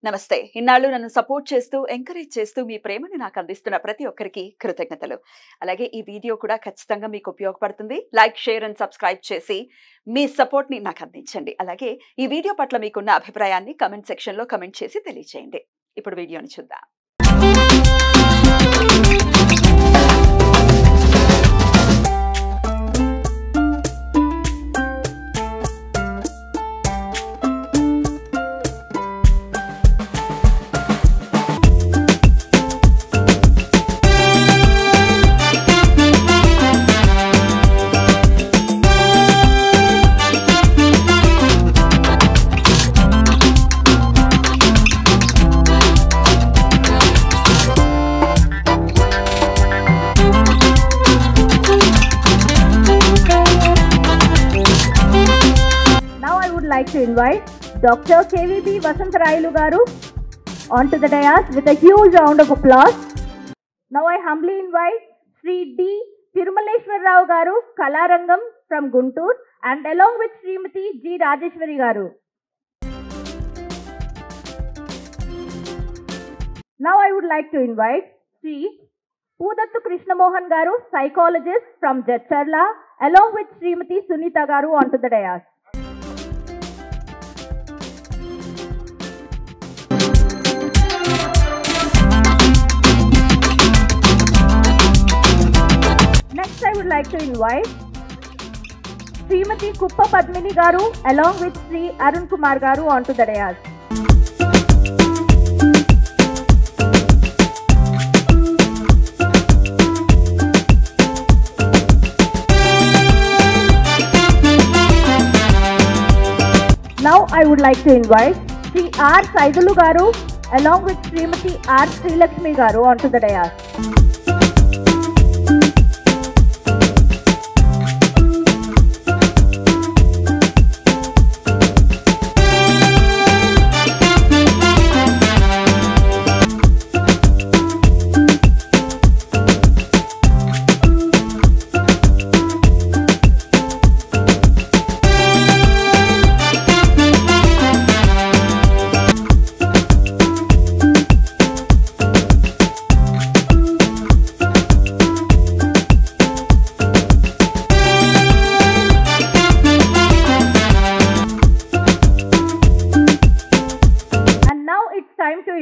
నమస్తే. ఇన్నాళ్ళు నన్ను సపోర్ట్ చేస్తూ, ఎంకరేజ్ చేస్తూ మీ ప్రేమని నాకు అందిస్తున్న ప్రతి ఒక్కరికి కృతజ్ఞతలు. అలాగే ఈ వీడియో కూడా ఖచ్చితంగా మీకు ఉపయోగపడుతుంది. లైక్, షేర్ అండ్ సబ్స్క్రైబ్ చేసి మీ సపోర్ట్‌ని నాకు అందించండి. అలాగే ఈ వీడియో పట్ల మీకున్న అభిప్రాయాన్ని కామెంట్ సెక్షన్‌లో కామెంట్ చేసి తెలియజేయండి. ఇప్పుడు వీడియోని చూద్దాం. Like to invite Dr. KVB Vasantarayulu garu onto the dais with a huge round of applause. Now I humbly invite Sri D. Tirumaleshwar Rao garu, Kalarangam from Guntur, and along with Srimati G. Rajeshwari garu. Now I would like to invite Sri Pudattu Krishna Mohan garu, psychologist from Jadcherla, along with Srimati Sunita garu onto the dais. Next, I would like to invite Srimati Kuppa Padmini garu along with Sri Arun Kumar garu onto the dais. Now, I would like to invite Sri R. Saidulu garu along with Srimati R. Srilakshmi garu onto the dais.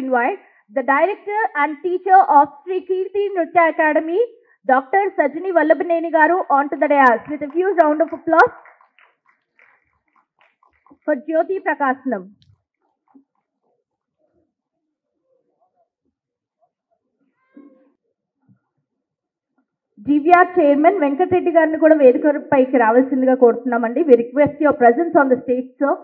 Invite the director and teacher of Sri Kirti Nritya Academy, Dr. Sajini Vallabhaneni garu onto the dais with a huge round of applause for Jyoti Prakashanam. GVR Chairman Venkat Reddy garni kuda vedikapaiki ravalsindiga korutunnamandi. We request your presence on the stage, sir.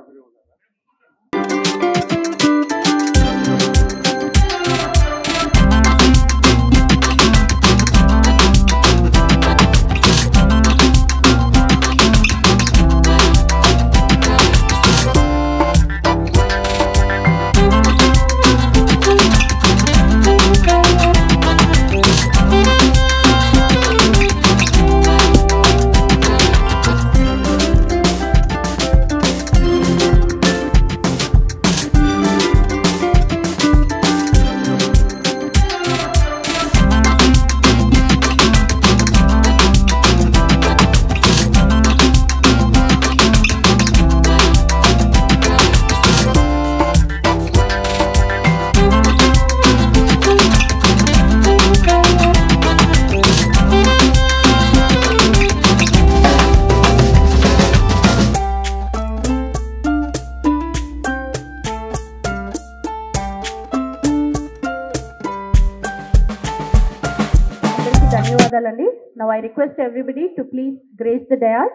Now I request everybody to please grace the dais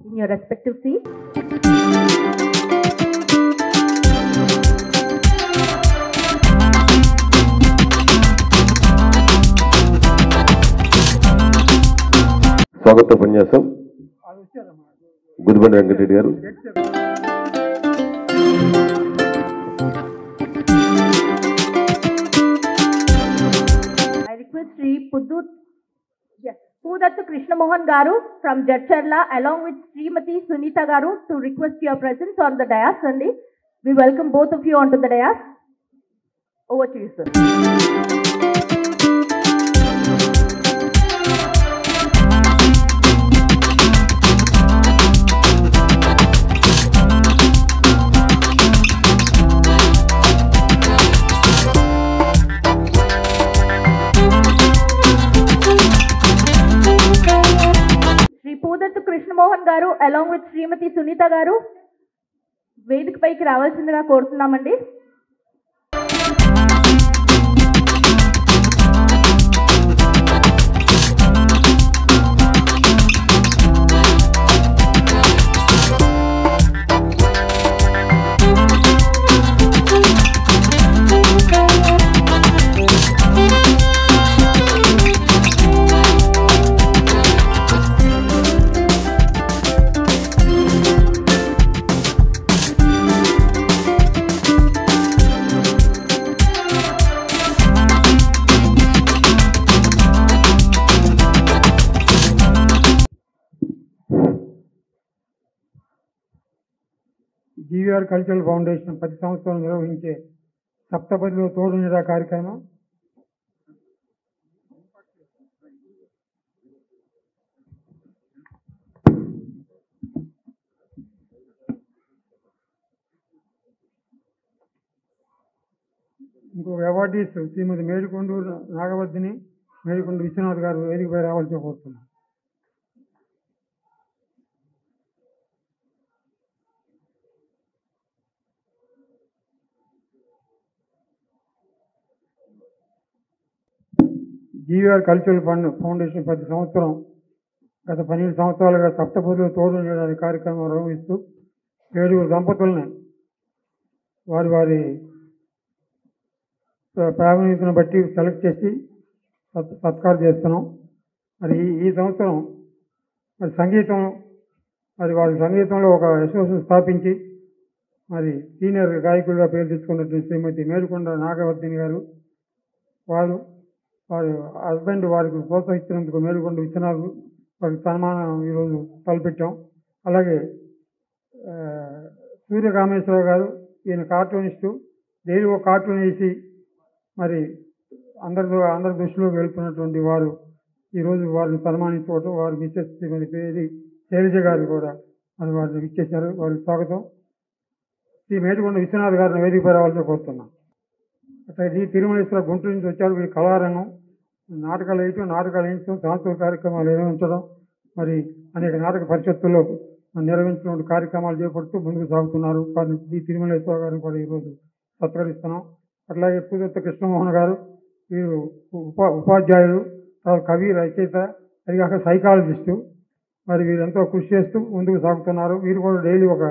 in your respective seats. స్వాగత ఉపన్యాసం గుదిబండి వెంకటరెడ్డి గారు. I request Sri Pudattu Krishna Mohan garu from Jadcherla along with Srimati Sunita garu to request your presence on the dais. We welcome both of you onto the dais. Over to you, sir. Shri Podattu Krishnamohan garu along with Srimati Sunita garu వేదిక పైకి రావాల్సిందిగా కోరుతున్నామండి. GVR cultural foundation ప్రతి సంవత్సరం నిర్వహించే సప్తపదిలో తోడు నీడ కార్యక్రమం ఇంకొక అవార్డీస్ శ్రీమతి మేడికొండ నాగవర్ధిని, మేడికొండ విశ్వనాథ్ గారు వేదికపై రావాల్సి కోరుతున్నాం. జీవీఆర్ కల్చరల్ ఫౌండేషన్ ప్రతి సంవత్సరం గత 12 సంవత్సరాలుగా సప్తపదిలో తోడు నీడ కార్యక్రమం నిర్వహిస్తూ 7 దంపతులని వారి ప్రావీణ్యతను బట్టి సెలెక్ట్ చేసి సత్కారం చేస్తున్నాం. మరి ఈ సంవత్సరం మరి సంగీతం వారి సంగీతంలో ఒక అసోసియేషన్ స్థాపించి మరి సీనియర్ గాయకులుగా పేరు తెచ్చుకున్నటువంటి శ్రీమతి మేడికొండ నాగవర్ధిని గారు, వారి హస్బెండ్ వారికి ప్రోత్సహించినందుకు మేడికొండ విశ్వనాథ్ వారికి సన్మానం ఈరోజు తలపెట్టాం. అలాగే సూర్యకామేశ్వరరావు గారు, ఈయన కార్టూనిస్టు, డైలీ ఒక కార్టూన్ వేసి మరి అందరి దృష్టిలోకి వెళ్తున్నటువంటి వారు ఈరోజు వారిని సన్మానించుకోవటం, వారి మిస్సెస్ శ్రీమతి పేరు శైలజ గారు కూడా మరి వారిని ఇచ్చేశారు. వారికి స్వాగతం. శ్రీ మేడికొండ విశ్వనాథ్ గారిని వేదికపై రావాల్సి కోరుతున్నాం. అట్లా ఈ తిరుమలేశ్వర గుంటూరు నుంచి వచ్చారు. వీరి కళారంగం, నాటకాలు వేయటం, నాటకాలు వేయించడం, సాంస్కృతిక కార్యక్రమాలు నిర్వహించడం, మరి అనేక నాటక పరిషత్తుల్లో నిర్వహించినటువంటి కార్యక్రమాలు చేపడుతూ ముందుకు సాగుతున్నారు. ఈ తిరుమలేశ్వర గారిని కూడా ఈరోజు సత్కరిస్తున్నాం. అట్లాగే పూదత్త కృష్ణమోహన్ గారు, వీరు ఉపాధ్యాయులు, కవి, రచయిత, అదిగాక సైకాలజిస్టు. మరి వీరు ఎంతో కృషి చేస్తూ ముందుకు సాగుతున్నారు. వీరు కూడా డైలీ ఒక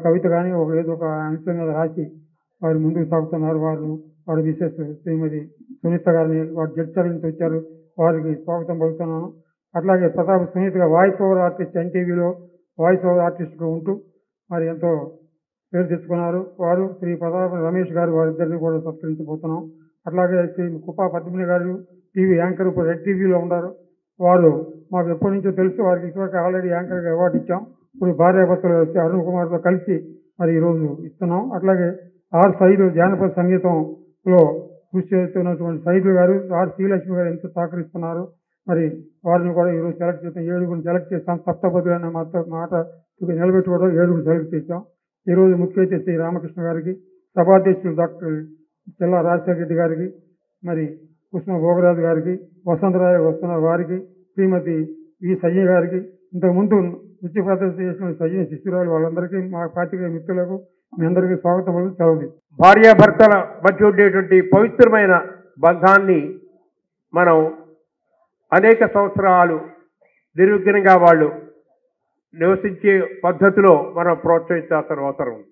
కవిత కానీ ఏదో ఒక అంశం మీద రాసి వారు ముందుకు సాగుతున్నారు. వారి మిసెస్ శ్రీమతి సునీత గారిని వారు జడ్చర్ నుంచి వచ్చారు, వారికి స్వాగతం పలుకుతున్నాను. అట్లాగే ప్రతాప్ సునీతగా వాయిస్ ఓవర్ ఆర్టిస్ట్ ఎన్టీవీలో వాయిస్ ఓవర్ ఆర్టిస్ట్గా ఉంటూ మరి ఎంతో పేరు తెచ్చుకున్నారు. వారు శ్రీ ప్రతాప్ రమేష్ గారు, వారిద్దరిని కూడా సత్కరించబోతున్నాం. అట్లాగే శ్రీ కుప్పా పద్మిని గారు టీవీ యాంకర్, ఇప్పుడు రెడ్ టీవీలో ఉన్నారు. వారు మాకు ఎప్పటి నుంచో తెలుసు, వారికి ఇప్పటివరకు ఆల్రెడీ యాంకర్గా అవార్డు ఇచ్చాం. ఇప్పుడు భార్యాభర్తలు వచ్చి అరుణ్ కుమార్తో కలిసి మరి ఈరోజు ఇస్తున్నాం. అట్లాగే ఆర్ సైదు జానపద సంగీతంలో కృషి చేస్తున్నటువంటి సైదు గారు, ఆర్ శ్రీలక్ష్మి గారు ఎంతో సహకరిస్తున్నారు. మరి వారిని కూడా ఈరోజు సెలెక్ట్ చేస్తాం. 7 సెలెక్ట్ చేస్తాం. సప్తపదులు అనే మాట నిలబెట్టుకోవడం 7 సెలెక్ట్ చేస్తాం. ఈరోజు ముఖ్య అతిథి శ్రీ రామకృష్ణ గారికి, సభాధ్యక్షులు డాక్టర్ చెల్లా రాజశేఖర రెడ్డి గారికి, మరి కృష్ణ భోగరాజు గారికి, వసంతరాయ వస్తున్న వారికి, శ్రీమతి వి సజ్జి గారికి, ఇంతకుముందు నృత్య ప్రదర్శన చేసిన సజ్జన శిశురాలు వాళ్ళందరికీ, మా పార్టీ మిత్రులకు మీ అందరికీ స్వాగతం సెలవు. భార్యాభర్తల మధ్య ఉండేటువంటి పవిత్రమైన బంధాన్ని మనం అనేక సంవత్సరాలు నిర్విఘ్నంగా వాళ్ళు నివసించే పద్ధతిలో మనం ప్రోత్సహించాల్సిన అవసరం ఉంది.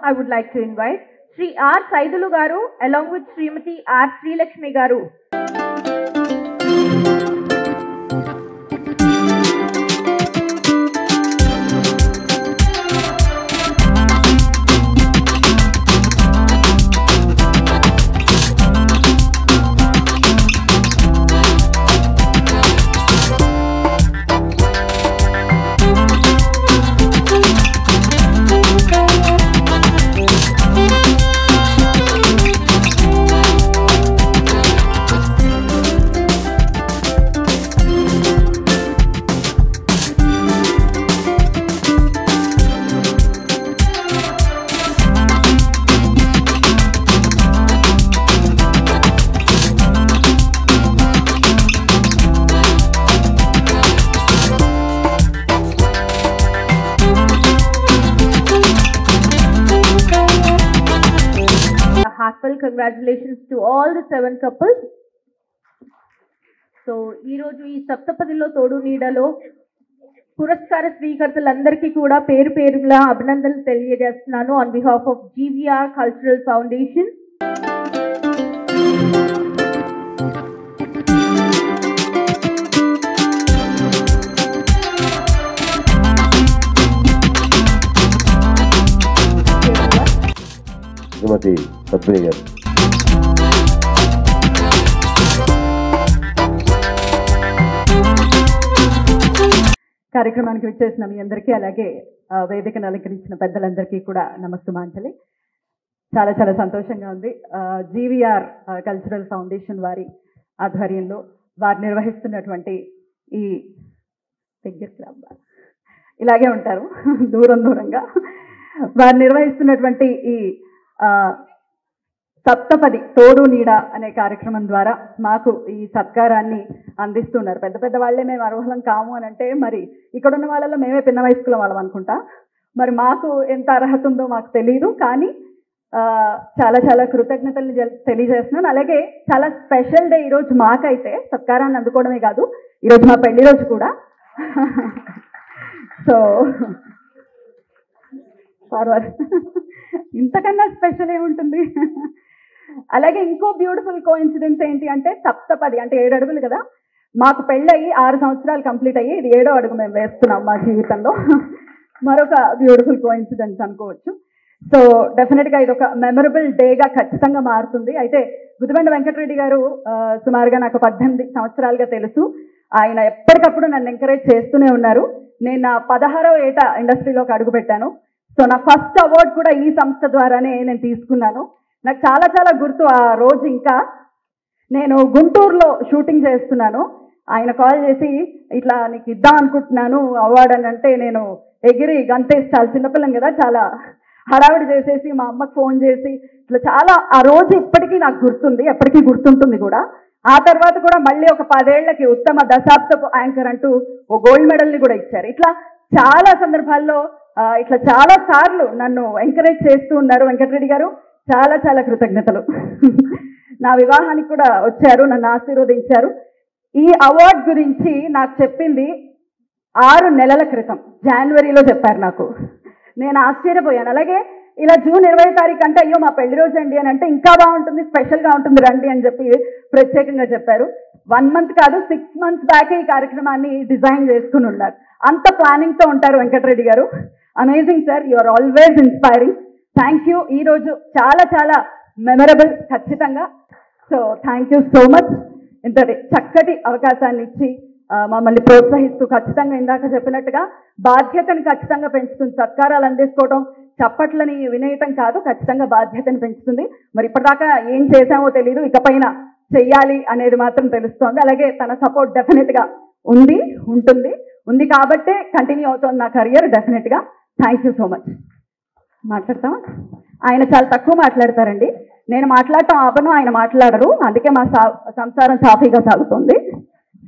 I would like to invite Sri R. Saidulu Garu along with Srimati R. Srilakshmi Garu. Heartfelt congratulations to all the 7 couples. So ee roju ee saptapadilo todu needalo పురస్కార స్వీకర్తలందరికీ కూడా పేరు పేరుగా అభినందనలు తెలియజేస్తున్నాను on behalf of GVR Cultural Foundation. శ్రీమతి పద్మిని గారు. కార్యక్రమానికి విచ్చేసిన మీ అందరికీ, అలాగే వేదికను అలంకరించిన పెద్దలందరికీ కూడా నమస్తమాంజలి. చాలా చాలా సంతోషంగా ఉంది. GVR కల్చరల్ ఫౌండేషన్ వారి ఆధ్వర్యంలో వారు నిర్వహిస్తున్నటువంటి ఈ ఇలాగే ఉంటారు దూరంగా వారు నిర్వహిస్తున్నటువంటి ఈ సప్తపది తోడు నీడ అనే కార్యక్రమం ద్వారా మాకు ఈ సత్కారాన్ని అందిస్తున్నారు. పెద్ద పెద్ద వాళ్ళే మేము అర్హులం కాము అని అంటే మరి ఇక్కడున్న వాళ్ళలో మేమే పిన్న వయస్కుల వాళ్ళం అనుకుంటా. మరి మాకు ఎంత అర్హత ఉందో మాకు తెలియదు, కానీ చాలా చాలా కృతజ్ఞతలు తెలియజేస్తున్నాను. అలాగే చాలా స్పెషల్ డే ఈరోజు మాకైతే, సత్కారాన్ని అందుకోవడమే కాదు, ఈరోజు మా పెళ్లి రోజు కూడా. సో ఫార్వర్డ్ ఇంతకన్నా స్పెషల్ ఏముంటుంది. అలాగే ఇంకో బ్యూటిఫుల్ కోఇన్సిడెన్స్ ఏంటి అంటే, సప్తపది అంటే 7 అడుగులు కదా, మాకు పెళ్ళయి 6 సంవత్సరాలు కంప్లీట్ అయ్యి ఇది 7వ అడుగు మేము వేస్తున్నాం మా జీవితంలో. మరొక బ్యూటిఫుల్ కోఇన్సిడెన్స్ అనుకోవచ్చు. సో డెఫినెట్గా ఇది ఒక మెమరబుల్ డేగా ఖచ్చితంగా మారుతుంది. అయితే గుదిబండ వెంకటరెడ్డి గారు సుమారుగా నాకు 18 సంవత్సరాలుగా తెలుసు. ఆయన ఎప్పటికప్పుడు నన్ను ఎంకరేజ్ చేస్తూనే ఉన్నారు. నేను నా 16వ ఏట ఇండస్ట్రీలోకి అడుగు పెట్టాను. సో నా ఫస్ట్ అవార్డు కూడా ఈ సంస్థ ద్వారానే నేను తీసుకున్నాను. నాకు చాలా చాలా గుర్తు ఆ రోజు. ఇంకా నేను గుంటూరులో షూటింగ్ చేస్తున్నాను. ఆయన కాల్ చేసి ఇట్లా నీకు ఇద్దాం అనుకుంటున్నాను అవార్డు అని అంటే, నేను ఎగిరి గంతేసి, చాలా చిన్నపిల్లం కదా, చాలా హడావిడి చేసేసి మా అమ్మకి ఫోన్ చేసి ఇట్లా చాలా, ఆ రోజు ఇప్పటికీ నాకు గుర్తుంది, ఎప్పటికీ గుర్తుంటుంది కూడా. ఆ తర్వాత కూడా మళ్ళీ ఒక 10 ఏళ్లకి ఉత్తమ దశాబ్దపు యాంకర్ అంటూ ఓ గోల్డ్ మెడల్ని కూడా ఇచ్చారు. ఇట్లా చాలా సందర్భాల్లో ఇట్లా చాలా సార్లు నన్ను ఎంకరేజ్ చేస్తూ ఉన్నారు వెంకటరెడ్డి గారు. చాలా చాలా కృతజ్ఞతలు. నా వివాహానికి కూడా వచ్చారు, నన్ను ఆశీర్వదించారు. ఈ అవార్డు గురించి నాకు చెప్పింది 6 నెలల క్రితం జనవరిలో చెప్పారు నాకు. నేను ఆశ్చర్యపోయాను. అలాగే ఇలా జూన్ 20వ తారీఖు అంటే, అయ్యో మా పెళ్లి రోజు అండి అని అంటే, ఇంకా బాగుంటుంది, స్పెషల్గా ఉంటుంది రండి అని చెప్పి ప్రత్యేకంగా చెప్పారు. 1 మంత్ కాదు 6 మంత్స్ బ్యాకే ఈ కార్యక్రమాన్ని డిజైన్ చేసుకుని ఉన్నారు. అంత ప్లానింగ్తో ఉంటారు వెంకటరెడ్డి గారు. Amazing sir, you are always inspiring. Thank you. ఈరోజు చాలా చాలా మెమరబుల్ ఖచ్చితంగా. So thank you so much. ఇంతటి చక్కటి అవకాశాన్ని ఇచ్చి మమ్మల్ని ప్రోత్సహిస్తూ, ఖచ్చితంగా ఇందాక చెప్పినట్టుగా బాధ్యతను ఖచ్చితంగా పెంచుతుంది. సత్కారాలు అందించుకోవడం, చప్పట్లని వినేయటం కాదు, ఖచ్చితంగా బాధ్యతను పెంచుతుంది. మరి ఇప్పటిదాకా ఏం చేశామో తెలియదు, ఇకపైన చెయ్యాలి అనేది మాత్రం తెలుస్తోంది. అలాగే తన సపోర్ట్ డెఫినెట్గా ఉంది కాబట్టే కంటిన్యూ అవుతుంది నా కెరియర్. డెఫినెట్గా థ్యాంక్ యూ సో మచ్. మాట్లాడతామా? ఆయన చాలా తక్కువ మాట్లాడతారండి. నేను మాట్లాడటం ఆపను, ఆయన మాట్లాడరు. అందుకే మా సంసారం సాఫీగా సాగుతుంది.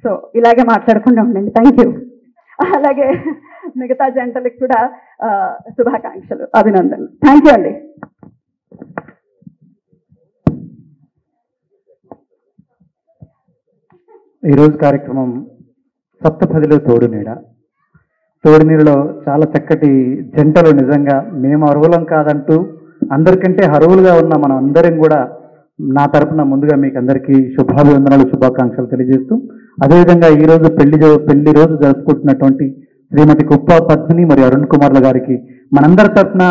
సో ఇలాగే మాట్లాడకుండా ఉండండి. Thank you. అలాగే మిగతా జంటలకు కూడా శుభాకాంక్షలు, అభినందనలు. థ్యాంక్ యూ అండి. ఈరోజు కార్యక్రమం సప్తపదిలో తోడునీడ. తోడునీడలో చాలా చక్కటి జంటలు, నిజంగా మేము అర్హులం కాదంటూ అందరికంటే అర్హులుగా ఉన్న మనం అందరం కూడా నా తరపున ముందుగా మీకు అందరికీ శుభాభివందనాలు, శుభాకాంక్షలు తెలియజేస్తూ, అదేవిధంగా ఈరోజు పెళ్లి రోజు జరుపుకుంటున్నటువంటి శ్రీమతి కుప్ప పద్మిని మరియు అరుణ్ కుమార్ల గారికి మనందరి తరఫున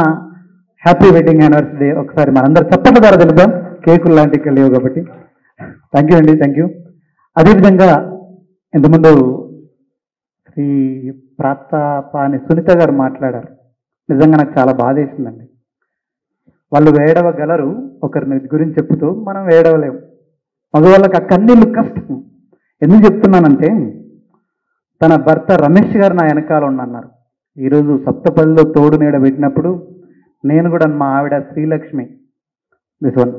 హ్యాపీ వెడ్డింగ్ యానివర్సరీ ఒకసారి మనందరూ చప్పట్ల ద్వారా తెలుద్దాం. కేకులు లాంటివి లేవు కాబట్టి. థ్యాంక్ యూ అండి, థ్యాంక్ యూ. అదేవిధంగా ఇంతకుముందు శ్రీ ప్రాతాపాని సునీత గారు మాట్లాడారు. నిజంగా నాకు చాలా బాధ వేసిందండి. వాళ్ళు వేడవగలరు, ఒకరిని గురించి చెప్తూ మనం వేడవలేము. మగవాళ్ళకి ఆ కన్నీళ్ళు కష్టం. ఎందుకు చెప్తున్నానంటే, తన భర్త రమేష్ గారు నా వెనకాల ఉన్నన్నారు. ఈరోజు సప్తపల్లిలో తోడు నీడ పెట్టినప్పుడు నేను కూడా మా ఆవిడ శ్రీలక్ష్మి దిస్ వన్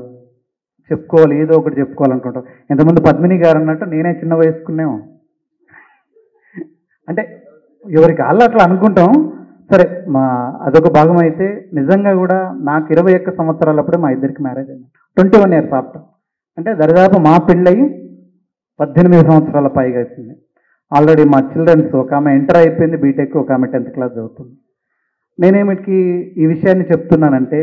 చెప్పుకోవాలి, ఏదో ఒకటి చెప్పుకోవాలనుకుంటాం. ఇంతకుముందు పద్మిని గారు అన్నట్టు నేనే చిన్న వయసుకున్నాము. అంటే ఎవరికి వాళ్ళు అట్లా అనుకుంటాం. సరే, మా అదొక భాగం అయితే నిజంగా కూడా నాకు 21 సంవత్సరాలప్పుడే మా ఇద్దరికి మ్యారేజ్ అయింది. 21 years ఆఫ్టర్. అంటే దరిదాపు మా పెళ్ళయి 18 సంవత్సరాల పైగా అవుతుంది. ఆల్రెడీ మా చిల్డ్రన్స్, ఒక ఆమె ఇంటర్ అయిపోయింది బీటెక్, ఒక ఆమె 10th క్లాస్ చదువుతుంది. నేనేమిటికి ఈ విషయాన్ని చెప్తున్నానంటే,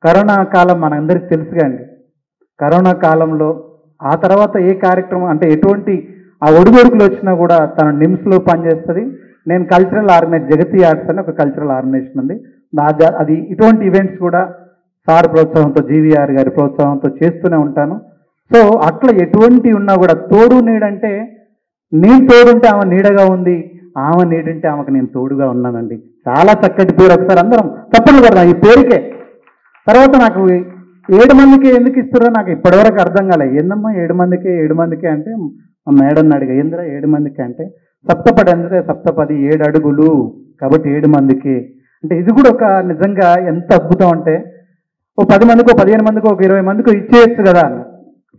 కరోనా కాలం మనందరికీ తెలుసుగా అండి. కరోనా కాలంలో ఆ తర్వాత ఏ కార్యక్రమం అంటే ఎటువంటి ఆ ఒడుగొడుకులు వచ్చినా కూడా తన నిమ్స్లో పనిచేస్తుంది. నేను కల్చరల్ ఆర్గనైజ్ జగతి ఆర్ట్స్ అని ఒక కల్చరల్ ఆర్గనైజేషన్ ఉంది. అది ఇటువంటి ఈవెంట్స్ కూడా సార్ ప్రోత్సాహంతో, జీవీఆర్ గారి ప్రోత్సాహంతో చేస్తూనే ఉంటాను. సో అట్లా ఎటువంటి ఉన్నా కూడా తోడు నీడంటే, నేను తోడుంటే ఆమె నీడగా ఉంది, ఆమె నీడుంటే ఆమెకు నేను తోడుగా ఉన్నానండి. చాలా చక్కటి పేరు. ఒకసారి అందరం తప్పని కదా ఈ పేరుకే. తర్వాత నాకు 7 మందికి ఎందుకు ఇస్తారో నాకు ఇప్పటివరకు అర్థం కాలే. ఏందమ్మా 7 మందికే అంటే మా మేడంని అడిగా, ఏందిరా 7 మందికి అంటే, సప్తపది అంటే సప్తపది 7 అడుగులు కాబట్టి 7 మందికి అంటే, ఇది కూడా ఒక నిజంగా ఎంత అద్భుతం అంటే, ఓ 10 మందికో 15 మందికో ఒక 20 మందికో ఇచ్చేయచ్చు కదా అన్న.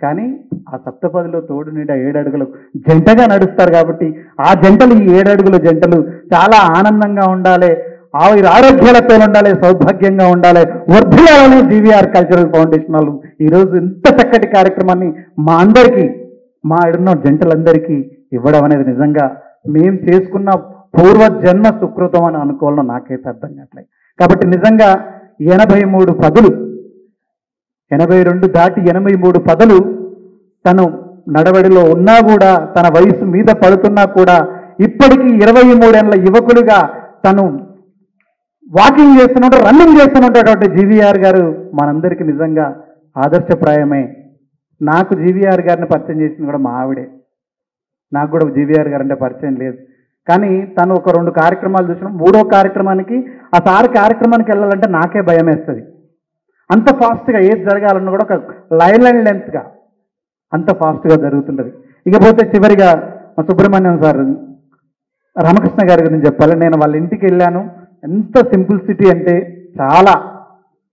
కానీ ఆ సప్తపదిలో తోడు నీడ 7 అడుగులు జంటగా నడుస్తారు కాబట్టి ఆ జంటలు, ఈ 7 అడుగుల జంటలు చాలా ఆనందంగా ఉండాలి, ఆరోగ్యాలతో ఉండాలి, సౌభాగ్యంగా ఉండాలి, వర్ధిల్లాలని జీవీఆర్ కల్చరల్ ఫౌండేషన్ వాళ్ళు ఈరోజు ఇంత చక్కటి కార్యక్రమాన్ని మా అందరికీ, మా ఇడున్న జంటలందరికీ ఇవ్వడం అనేది నిజంగా మేము చేసుకున్న పూర్వజన్మ సుకృతం అని అనుకోవాలో నాకైతే అర్థం కావట్లేదు. కాబట్టి నిజంగా 83 పదులు, 82 దాటి 83 పదులు తను నడవడిలో ఉన్నా కూడా, తన వయసు మీద పడుతున్నా కూడా, ఇప్పటికీ 23 ఏళ్ల యువకులుగా తను వాకింగ్ చేస్తున్నట్టు, రన్నింగ్ చేస్తున్నటువంటి జీవీఆర్ గారు మనందరికీ నిజంగా ఆదర్శప్రాయమే. నాకు జీవీఆర్ గారిని పరిచయం చేసింది కూడా మా ఆవిడే. నాకు కూడా జీవీఆర్ గారు అంటే పరిచయం లేదు. కానీ తను ఒక 2 కార్యక్రమాలు చూసిన 3వ కార్యక్రమానికి ఆ సారి కార్యక్రమానికి వెళ్ళాలంటే నాకే భయం వేస్తుంది. అంత ఫాస్ట్గా ఏది జరగాలన్నా కూడా ఒక లైన్ లెంత్గా అంత ఫాస్ట్గా జరుగుతుంటుంది. ఇకపోతే చివరిగా మా సుబ్రహ్మణ్యం సార్, రామకృష్ణ గారి గురించి చెప్పాలి. నేను వాళ్ళ ఇంటికి వెళ్ళాను. ఎంత సింపుల్సిటీ అంటే చాలా,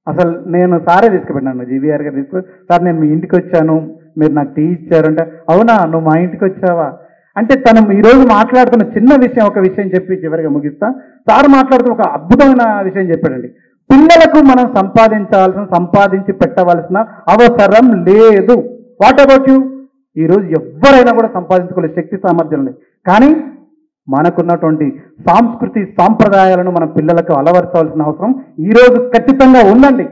అసలు నేను సారే తీసుకుపెట్టినాను, జీవీఆర్ గారు తీసుకు, సార్ నేను మీ ఇంటికి వచ్చాను, మీరు నాకు టీ ఇచ్చారంటే, అవునా నువ్వు మా ఇంటికి వచ్చావా అంటే, తను ఈరోజు మాట్లాడుతున్న చిన్న విషయం, ఒక విషయం చెప్పి చివరిగా ముగిస్తా. సార్ మాట్లాడుతున్న ఒక అద్భుతమైన విషయం చెప్పాడండి. పిల్లలకు మనం సంపాదించి పెట్టవలసిన అవసరం లేదు. What about you? ఈరోజు ఎవరైనా కూడా సంపాదించుకోలే శక్తి సామర్థ్యం ఉంది. కానీ మనకున్నటువంటి సాంస్కృతి సాంప్రదాయాలను మన పిల్లలకు అలవర్చవలసిన అవసరం ఈరోజు ఖచ్చితంగా ఉందండి.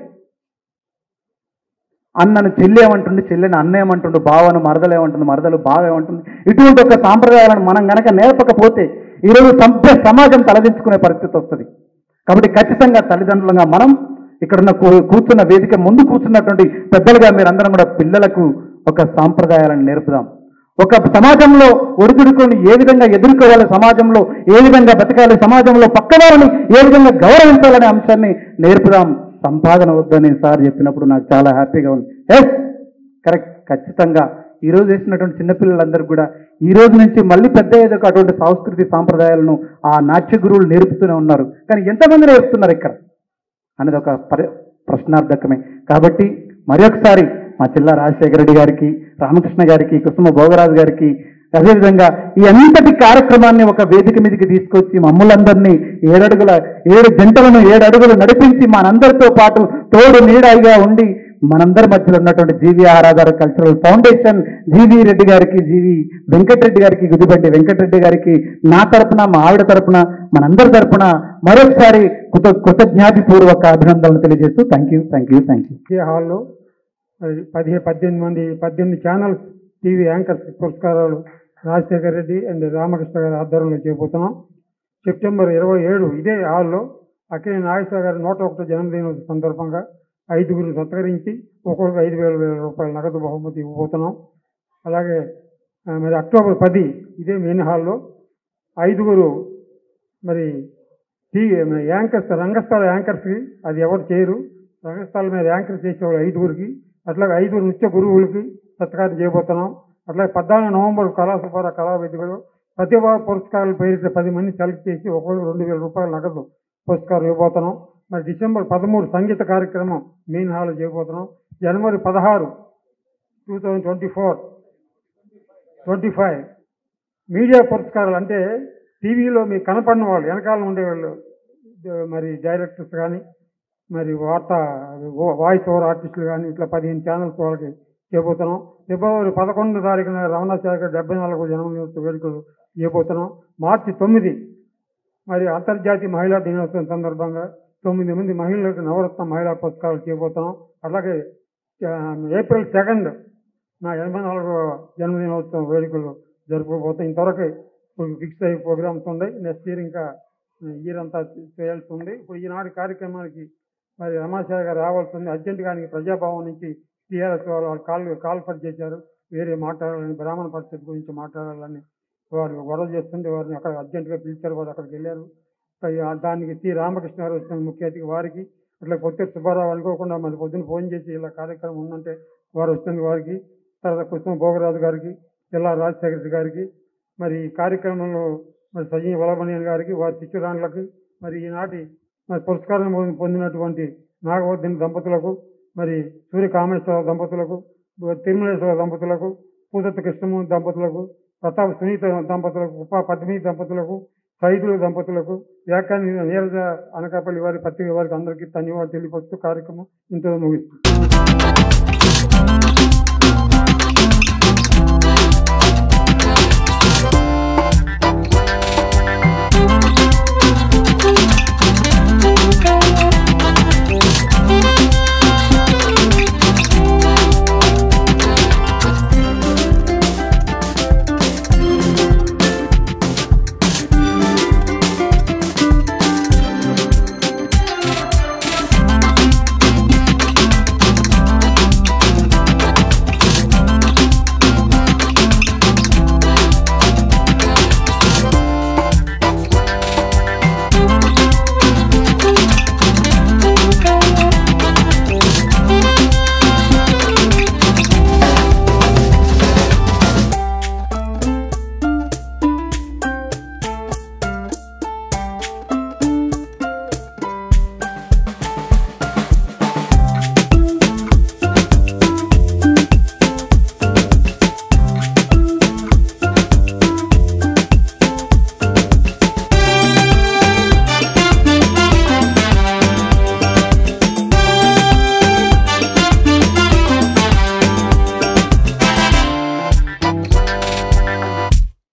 అన్నను చెల్లి ఏమంటుంది, చెల్లెని అన్న ఏమంటుండు, బావను మరదలు ఏమంటుంది, మరదలు బావ ఏమంటుంది. ఇటువంటి ఒక సాంప్రదాయాలను మనం గనక నేర్పకపోతే ఈరోజు సభ్య సమాజం తలదించుకునే పరిస్థితి వస్తుంది. కాబట్టి ఖచ్చితంగా తల్లిదండ్రులుగా మనం ఇక్కడున్న కూర్చున్న వేదిక ముందు కూర్చున్నటువంటి పెద్దలుగా మీరందరం కూడా పిల్లలకు ఒక సాంప్రదాయాలను నేర్పుదాం. ఒక సమాజంలో ఒడిదుడుకుని ఏ విధంగా ఎదుర్కోవాలి, సమాజంలో ఏ విధంగా బతకాలి, సమాజంలో పక్కవారిని ఏ విధంగా గౌరవించాలనే అంశాన్ని నేర్పుదాం. సంపాదన వద్దని సార్ చెప్పినప్పుడు నాకు చాలా హ్యాపీగా ఉంది. ఎస్ కరెక్ట్, ఖచ్చితంగా ఈరోజు వేసినటువంటి చిన్నపిల్లలందరూ కూడా ఈ రోజు నుంచి మళ్ళీ పెద్ద ఏదో అటువంటి సంస్కృతి సాంప్రదాయాలను ఆ నాట్య గురువులు నేర్పుతూనే ఉన్నారు. కానీ ఎంతమంది నేర్పుతున్నారు ఇక్కడ అనేది ఒక ప్రశ్నార్థకమే. కాబట్టి మరొకసారి మా చిల్లా రాజశేఖర రెడ్డి గారికి, రామకృష్ణ గారికి, కుసుమ భోగరాజు గారికి, అదేవిధంగా ఈ అంతటి కార్యక్రమాన్ని ఒక వేదిక మీదకి తీసుకొచ్చి మమ్మల్ందరినీ 7 జంటలను 7 అడుగులు నడిపించి మనందరితో పాటు తోడు నీడగా ఉండి మనందరి మధ్యలో ఉన్నటువంటి GVR cultural foundation GV Reddy గారికి, జీవీ వెంకటరెడ్డి గారికి, గుదిబండి వెంకటరెడ్డి గారికి నా తరపున, మా ఆవిడ తరపున, మనందరి తరపున మరొకసారి కృతజ్ఞాతిపూర్వక అభినందనలు తెలియజేస్తూ థ్యాంక్ యూ. ఈ హాల్లో 18 ఛానల్స్ టీవీ యాంకర్స్ పురస్కారాలు రాజశేఖర్ రెడ్డి అండ్ రామకృష్ణ గారి ఆధ్వర్యంలో చేయబోతున్నాం. సెప్టెంబర్ 27 ఇదే హాల్లో అక్కినేని నాగేశ్వర గారి 101వ జన్మదినోత్సవం సందర్భంగా 5గురు సత్కరించి ఒక్కొక్కరు 5,000 రూపాయల నగదు బహుమతి ఇవ్వబోతున్నాం. అలాగే మరి అక్టోబర్ 10 ఇదే మెయిన్ హాల్లో 5గురు మరి యాంకర్స్ రంగస్థల యాంకర్స్కి, అది ఎవరు చేయరు, రంగస్థల మీద యాంకర్ చేసేవాళ్ళు 5గురికి, అట్లాగే 5 నృత్య గురువులకి సత్కారం చేయబోతున్నాం. అట్లాగే 14 నవంబర్ కళాసుపార కళావేదికలో ప్రతిభా పురస్కారాల పేరిట 10 మంది సెలెక్ట్ చేసి ఒక్కొక్కరు 2,000 రూపాయల నగదు పురస్కారం ఇవ్వబోతున్నాం. మరి డిసెంబర్ 13 సంగీత కార్యక్రమం మెయిన్ హాల్లో చేయబోతున్నాం. జనవరి 16 2024-25 మీడియా పురస్కారాలు, అంటే టీవీలో మీకు కనపడిన వాళ్ళు వెనకాల ఉండేవాళ్ళు, మరి డైరెక్టర్స్ కానీ, మరి వాయిస్ ఓవర్ ఆర్టిస్టులు కానీ, ఇట్లా 15 ఛానల్స్ వాళ్ళకి చేయబోతున్నాం. ఫిబ్రవరి 11 తారీఖున రమణాచార్య 74వ జన్మదినోత్సవ వేడుకలు చేయబోతున్నాం. మార్చి 9 మరి అంతర్జాతీయ మహిళా దినోత్సవం సందర్భంగా 9 మంది మహిళలకు నవరత్న మహిళా పురస్కారాలు చేయబోతున్నాం. అలాగే ఏప్రిల్ 2 నా 84వ జన్మదినోత్సవం వేడుకలు జరుపుకోబోతాం. ఇంతవరకు ఫిక్స్ అయ్యే ప్రోగ్రామ్స్ ఉన్నాయి. నెక్స్ట్ ఇయర్ ఇంకా ఇయర్ అంతా చేయాల్సి ఉంది. ఇప్పుడు ఈనాటి కార్యక్రమానికి మరి రమాచార్య గారు రావాల్సి ఉంది. అర్జెంటుగా ఆయనకి ప్రజాభవన్ నుంచి టీఆర్ఎస్ వాళ్ళు కాల్ఫర్ చేశారు, వేరే మాట్లాడాలని, బ్రాహ్మణ పరిస్థితి గురించి మాట్లాడాలని వారు గొడవ చేస్తుంటే వారిని అక్కడ అర్జెంటుగా పిలిచారు. వారు అక్కడికి వెళ్ళారు. దానికి సి రామకృష్ణ గారు వచ్చిన ముఖ్య అతిథి వారికి, అట్లా కొత్త సుబ్బారావు అనుకోకుండా మరి పొద్దున్న ఫోన్ చేసి ఇలా కార్యక్రమం ఉందంటే వారు వచ్చింది వారికి, తర్వాత కృష్ణ భోగరాజు గారికి, జిల్లా రాజశేఖర్ గారికి, మరి ఈ కార్యక్రమంలో మరి సజీ వలమణియన్ గారికి, వారి శిష్యురాండ్లకి, మరి ఈనాటి మరి పురస్కారం పొందినటువంటి నాగవర్ధన్ దంపతులకు, మరి సూర్యకామేశ్వర దంపతులకు, తిరుమలేశ్వర దంపతులకు, పూదత్త కృష్ణమోహన్ దంపతులకు, ప్రతాప్ సునీత దంపతులకు, ఉపా పద్మిని దంపతులకు, సైదుల దంపతులకు, వ్యాఖ్యాని నీరజ అనకాపల్లి వారి పత్రిక వారికి అందరికీ ధన్యవాదాలు తెలియపరుస్తూ కార్యక్రమం ఇంతలో ముగిస్తుంది.